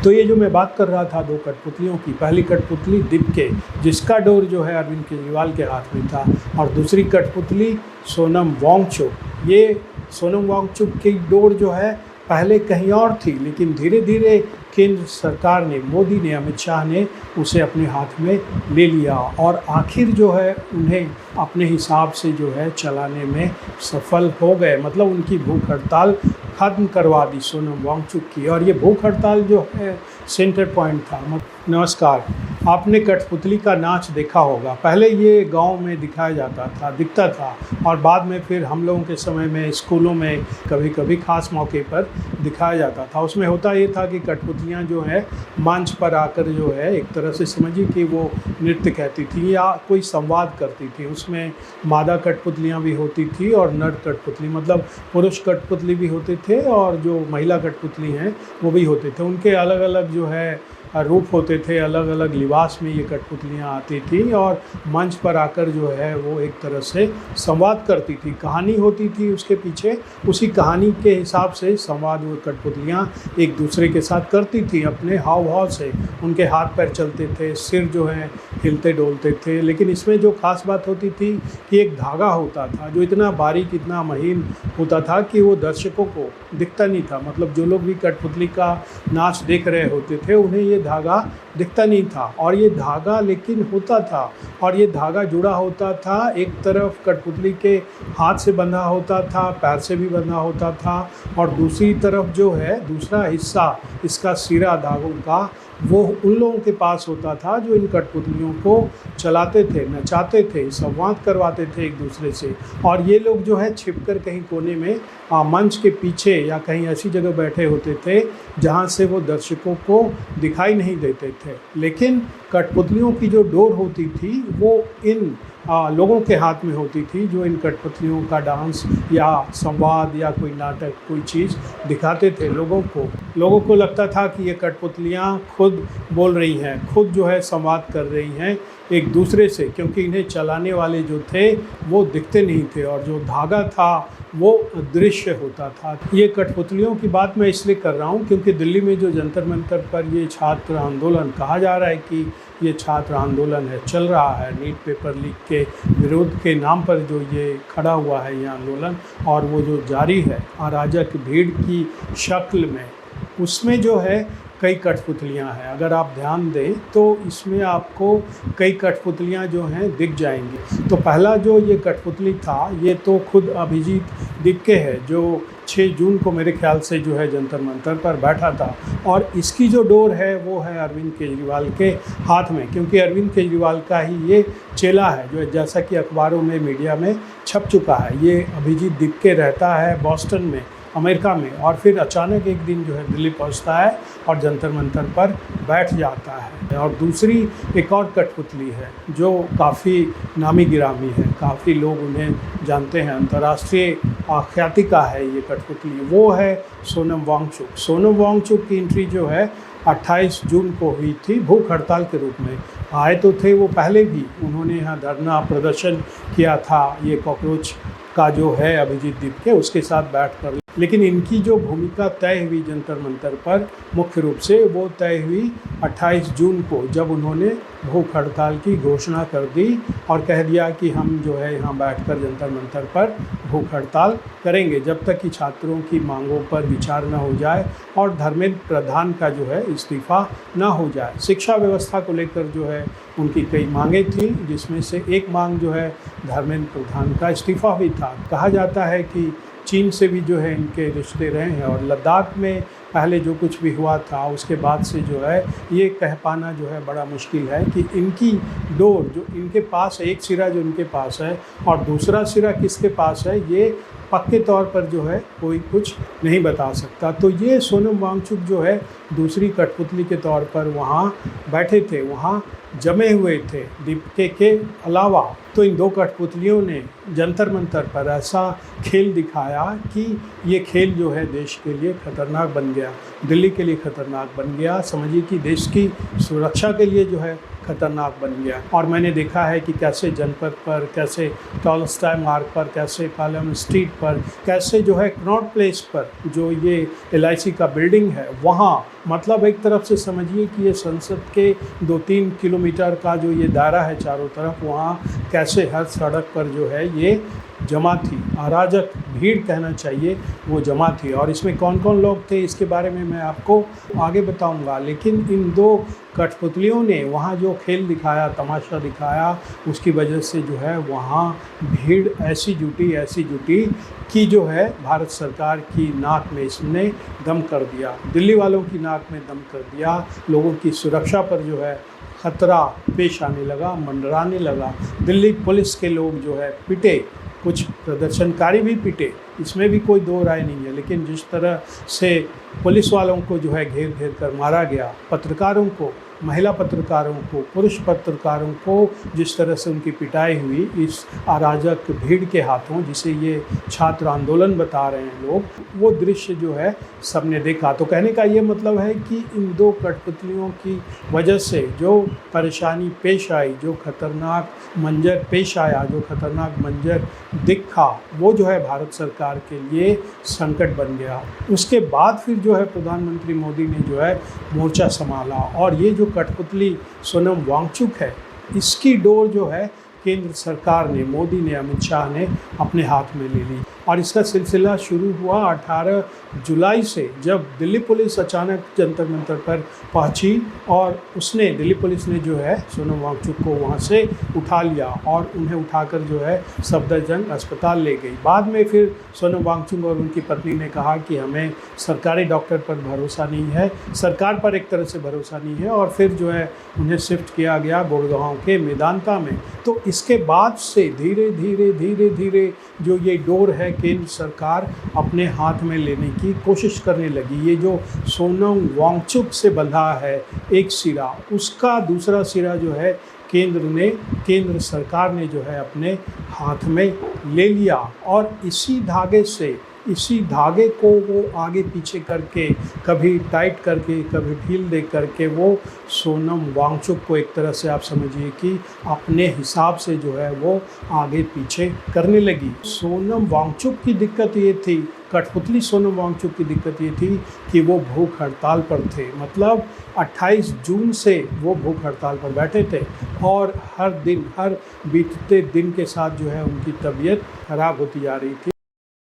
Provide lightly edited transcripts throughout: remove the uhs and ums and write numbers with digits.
तो ये जो मैं बात कर रहा था दो कठपुतलियों की, पहली कठपुतली दीपके जिसका डोर जो है अरविंद केजरीवाल के हाथ में था, और दूसरी कठपुतली सोनम वांगचुक। ये सोनम वांगचुक की डोर जो है पहले कहीं और थी, लेकिन धीरे धीरे केंद्र सरकार ने, मोदी ने, अमित शाह ने उसे अपने हाथ में ले लिया और आखिर जो है उन्हें अपने हिसाब से जो है चलाने में सफल हो गए। मतलब उनकी भूख हड़ताल ख़त्म करवा दी सोनम वांगचुक की। और ये भूख हड़ताल जो है सेंटर पॉइंट था। नमस्कार, आपने कठपुतली का नाच देखा होगा। पहले ये गांव में दिखाया जाता था, दिखता था, और बाद में फिर हम लोगों के समय में स्कूलों में कभी कभी ख़ास मौके पर दिखाया जाता था। उसमें होता ये था कि कठपुतलियाँ जो है मंच पर आकर जो है एक तरह से समझिए कि वो नृत्य कहती थी या कोई संवाद करती थी। उसमें मादा कठपुतलियाँ भी होती थी और नर कठपुतली, मतलब पुरुष कठपुतली भी होते थे और जो महिला कठपुतली हैं वो भी होते थे। उनके अलग अलग जो है रूप होते थे, अलग अलग लिबास में ये कठपुतलियाँ आती थी और मंच पर आकर जो है वो एक तरह से संवाद करती थी। कहानी होती थी उसके पीछे, उसी कहानी के हिसाब से संवाद वो कठपुतलियाँ एक दूसरे के साथ करती थी अपने हाव भाव से। उनके हाथ पैर चलते थे, सिर जो है हिलते डोलते थे। लेकिन इसमें जो ख़ास बात होती थी कि एक धागा होता था जो इतना बारीक, इतना महीन होता था कि वो दर्शकों को दिखता नहीं था। मतलब जो लोग भी कठपुतली का नाच देख रहे होते थे उन्हें ये धागा दिखता नहीं था, और ये धागा लेकिन होता था, और ये धागा जुड़ा होता था। एक तरफ कठपुतली के हाथ से बंधा होता था, पैर से भी बंधा होता था, और दूसरी तरफ जो है दूसरा हिस्सा इसका सिरा धागों का वो उन लोगों के पास होता था जो इन कठपुतलियों को चलाते थे, नचाते थे, संवाद करवाते थे एक दूसरे से। और ये लोग जो है छिपकर कहीं कोने में मंच के पीछे या कहीं ऐसी जगह बैठे होते थे जहाँ से वो दर्शकों को दिखाई नहीं देते थे। लेकिन कठपुतलियों की जो डोर होती थी वो इन लोगों के हाथ में होती थी जो इन कठपुतलियों का डांस या संवाद या कोई नाटक, कोई चीज़ दिखाते थे लोगों को। लोगों को लगता था कि ये कठपुतलियाँ खुद बोल रही हैं, खुद जो है संवाद कर रही हैं एक दूसरे से, क्योंकि इन्हें चलाने वाले जो थे वो दिखते नहीं थे और जो धागा था वो दृश्य होता था। ये कठपुतलियों की बात मैं इसलिए कर रहा हूँ क्योंकि दिल्ली में जो जंतर मंतर पर ये छात्र आंदोलन, कहा जा रहा है कि ये छात्र आंदोलन है, चल रहा है, नीट पेपर लीक के विरोध के नाम पर जो ये खड़ा हुआ है ये आंदोलन, और वो जो जारी है अराजक भीड़ की शक्ल में, उसमें जो है कई कठपुतलियाँ हैं। अगर आप ध्यान दें तो इसमें आपको कई कठपुतलियाँ जो हैं दिख जाएंगी। तो पहला जो ये कठपुतली था ये तो खुद अभिजीत दीपके है जो 6 जून को मेरे ख्याल से जो है जंतर मंतर पर बैठा था, और इसकी जो डोर है वो है अरविंद केजरीवाल के हाथ में, क्योंकि अरविंद केजरीवाल का ही ये चेला है जो जैसा कि अखबारों में, मीडिया में छप चुका है। ये अभिजीत दीपके रहता है बॉस्टन में, अमेरिका में, और फिर अचानक एक दिन जो है दिल्ली पहुंचता है और जंतर मंतर पर बैठ जाता है। और दूसरी एक और कठपुतली है जो काफ़ी नामी गिरामी है, काफ़ी लोग उन्हें जानते हैं, अंतर्राष्ट्रीय ख्याति का है ये कठपुतली, वो है सोनम वांगचुक। सोनम वांगचुक की एंट्री जो है 28 जून को हुई थी भूख हड़ताल के रूप में। आए तो थे वो पहले भी, उन्होंने यहाँ धरना प्रदर्शन किया था ये कॉकरोच का जो है अभिजीत दीपके उसके साथ बैठकर। लेकिन इनकी जो भूमिका तय हुई जंतर मंतर पर मुख्य रूप से वो तय हुई 28 जून को, जब उन्होंने भूख हड़ताल की घोषणा कर दी और कह दिया कि हम जो है यहाँ बैठकर जंतर मंतर पर भूख हड़ताल करेंगे जब तक कि छात्रों की मांगों पर विचार न हो जाए और धर्मेंद्र प्रधान का जो है इस्तीफ़ा न हो जाए। शिक्षा व्यवस्था को लेकर जो है उनकी कई मांगें थी, जिसमें से एक मांग जो है धर्मेंद्र प्रधान का इस्तीफ़ा भी था। कहा जाता है कि चीन से भी जो है इनके रिश्ते रहे हैं, और लद्दाख में पहले जो कुछ भी हुआ था उसके बाद से जो है ये कह पाना जो है बड़ा मुश्किल है कि इनकी डोर जो इनके पास है, एक सिरा जो इनके पास है और दूसरा सिरा किसके पास है, ये पक्के तौर पर जो है कोई कुछ नहीं बता सकता। तो ये सोनम वांगचुक जो है दूसरी कठपुतली के तौर पर वहाँ बैठे थे, वहाँ जमे हुए थे दीपके के अलावा। तो इन दो कठपुतलियों ने जंतर मंतर पर ऐसा खेल दिखाया कि ये खेल जो है देश के लिए खतरनाक बन गया, दिल्ली के लिए खतरनाक बन गया, समझिए कि देश की सुरक्षा के लिए जो है खतरनाक बन गया। और मैंने देखा है कि कैसे जनपद पर, कैसे टॉलस्टॉय मार्ग पर, कैसे पार्लियामेंट स्ट्रीट पर, कैसे जो है कनॉट प्लेस पर जो ये LIC का बिल्डिंग है वहाँ मतलब एक तरफ से समझिए कि ये संसद के 2-3 किलोमीटर का जो ये दायरा है चारों तरफ, वहाँ कैसे हर सड़क पर जो है ये जमा थी, अराजक भीड़ कहना चाहिए, वो जमा थी। और इसमें कौन कौन लोग थे इसके बारे में मैं आपको आगे बताऊंगा। लेकिन इन दो कठपुतलियों ने वहाँ जो खेल दिखाया, तमाशा दिखाया, उसकी वजह से जो है वहाँ भीड़ ऐसी जुटी कि जो है भारत सरकार की नाक में इसने दम कर दिया, दिल्ली वालों की नाक में दम कर दिया। लोगों की सुरक्षा पर जो है ख़तरा पेश आने लगा, मंडराने लगा। दिल्ली पुलिस के लोग जो है पिटे, कुछ प्रदर्शनकारी भी पिटे, इसमें भी कोई दो राय नहीं है। लेकिन जिस तरह से पुलिस वालों को जो है घेर कर मारा गया, पत्रकारों को, महिला पत्रकारों को, पुरुष पत्रकारों को जिस तरह से उनकी पिटाई हुई इस अराजक भीड़ के हाथों, जिसे ये छात्र आंदोलन बता रहे हैं लोग, वो दृश्य जो है सबने देखा। तो कहने का ये मतलब है कि इन दो कठपुतलियों की वजह से जो परेशानी पेश आई, जो खतरनाक मंजर पेश आया, जो खतरनाक मंजर दिखा, वो जो है भारत सरकार के लिए संकट बन गया। उसके बाद फिर जो है प्रधानमंत्री मोदी ने जो है मोर्चा संभाला और ये जो कठपुतली सोनम वांगचुक है, इसकी डोर जो है केंद्र सरकार ने, मोदी ने, अमित शाह ने अपने हाथ में ले ली। और इसका सिलसिला शुरू हुआ 18 जुलाई से, जब दिल्ली पुलिस अचानक जंतर मंतर पर पहुंची और दिल्ली पुलिस ने जो है सोनम वांगचुक को वहां से उठा लिया और उन्हें उठाकर जो है सफदरजंग अस्पताल ले गई। बाद में फिर सोनम वांगचुक और उनकी पत्नी ने कहा कि हमें सरकारी डॉक्टर पर भरोसा नहीं है, सरकार पर एक तरह से भरोसा नहीं है, और फिर जो है उन्हें शिफ्ट किया गया गुड़गांव के मेदांता में। तो इसके बाद से धीरे धीरे जो ये डोर है केंद्र सरकार अपने हाथ में लेने की कोशिश करने लगी। ये जो सोनम वांगचुक से बंधा है एक सिरा, उसका दूसरा सिरा जो है केंद्र सरकार ने जो है अपने हाथ में ले लिया। और इसी धागे को वो आगे पीछे करके, कभी टाइट करके, कभी ढील दे करके, वो सोनम वांगचुक को एक तरह से आप समझिए कि अपने हिसाब से जो है वो आगे पीछे करने लगी। सोनम वांगचुक की दिक्कत ये थी, कठपुतली सोनम वांगचुक की दिक्कत ये थी कि वो भूख हड़ताल पर थे। मतलब 28 जून से वो भूख हड़ताल पर बैठे थे और हर बीतते दिन के साथ जो है उनकी तबीयत खराब होती जा रही थी।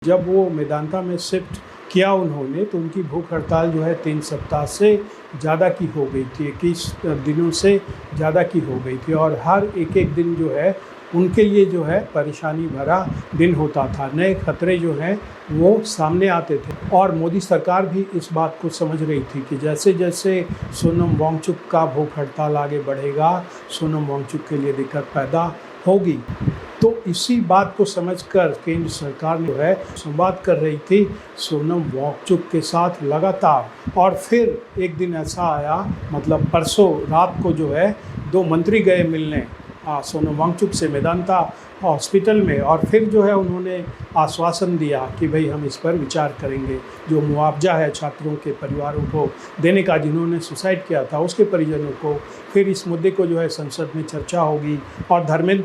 जब वो मेदांता में शिफ्ट किया उन्होंने, तो उनकी भूख हड़ताल जो है 3 सप्ताह से ज़्यादा की हो गई थी, 21 दिनों से ज़्यादा की हो गई थी। और हर एक दिन जो है उनके लिए जो है परेशानी भरा दिन होता था, नए खतरे जो हैं वो सामने आते थे। और मोदी सरकार भी इस बात को समझ रही थी कि जैसे जैसे सोनम वांगचुक का भूख हड़ताल आगे बढ़ेगा, सोनम वांगचुक के लिए दिक्कत पैदा होगी। तो इसी बात को समझकर केंद्र सरकार जो है संवाद कर रही थी सोनम वांगचुक के साथ लगातार। और फिर एक दिन ऐसा आया, मतलब परसों रात को जो है 2 मंत्री गए मिलने सोनम वांगचुक से मेदांता हॉस्पिटल में, और फिर जो है उन्होंने आश्वासन दिया कि भाई हम इस पर विचार करेंगे। जो मुआवजा है छात्रों के परिवारों को देने का, जिन्होंने सुसाइड किया था उसके परिजनों को, फिर इस मुद्दे को जो है संसद में चर्चा होगी। और धर्मेंद्र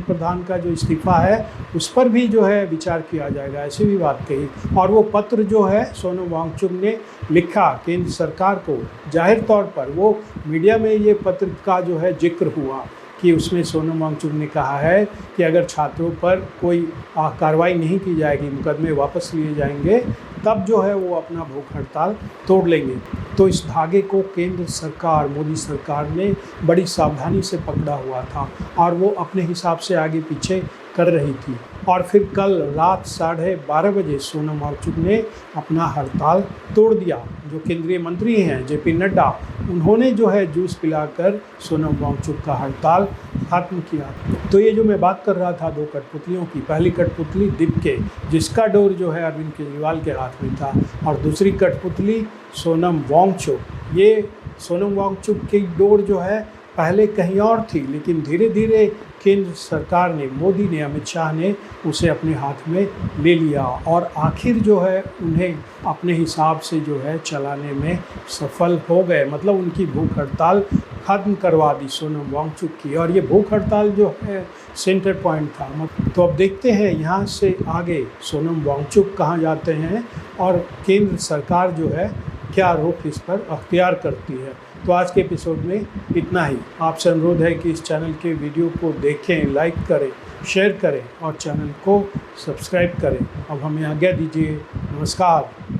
प्रधान का जो इस्तीफ़ा है उस पर भी जो है विचार किया जाएगा, ऐसी भी बात कही। और वो पत्र जो है सोनम वांगचुक ने लिखा केंद्र सरकार को, जाहिर तौर पर वो मीडिया में ये पत्र का जो है जिक्र हुआ कि उसमें सोनम वांगचुक ने कहा है कि अगर छात्रों पर कोई कार्रवाई नहीं की जाएगी, मुकदमे वापस लिए जाएंगे, तब जो है वो अपना भूख हड़ताल तोड़ लेंगे। तो इस धागे को केंद्र सरकार, मोदी सरकार ने बड़ी सावधानी से पकड़ा हुआ था और वो अपने हिसाब से आगे पीछे कर रही थी। और फिर कल रात 12:30 बजे सोनम वांगचुक ने अपना हड़ताल तोड़ दिया। जो केंद्रीय मंत्री हैं जेपी नड्डा, उन्होंने जो है जूस पिलाकर सोनम वांगचुक का हड़ताल खत्म किया। तो ये जो मैं बात कर रहा था 2 कठपुतलियों की, पहली कठपुतली दीप्के, जिसका डोर जो है अरविंद केजरीवाल के हाथ में था, और दूसरी कठपुतली सोनम वांगचुक। ये सोनम वांगचुक की डोर जो है पहले कहीं और थी, लेकिन धीरे धीरे केंद्र सरकार ने, मोदी ने, अमित शाह ने उसे अपने हाथ में ले लिया और आखिर जो है उन्हें अपने हिसाब से जो है चलाने में सफल हो गए। मतलब उनकी भूख हड़ताल ख़त्म करवा दी सोनम वांगचुक की। और ये भूख हड़ताल जो है सेंटर पॉइंट था। तो अब देखते हैं यहाँ से आगे सोनम वांगचुक कहाँ जाते हैं और केंद्र सरकार जो है क्या रुख इस पर अख्तियार करती है। तो आज के एपिसोड में इतना ही। आपसे अनुरोध है कि इस चैनल के वीडियो को देखें, लाइक करें, शेयर करें और चैनल को सब्सक्राइब करें। अब हमें आज्ञा दीजिए। नमस्कार।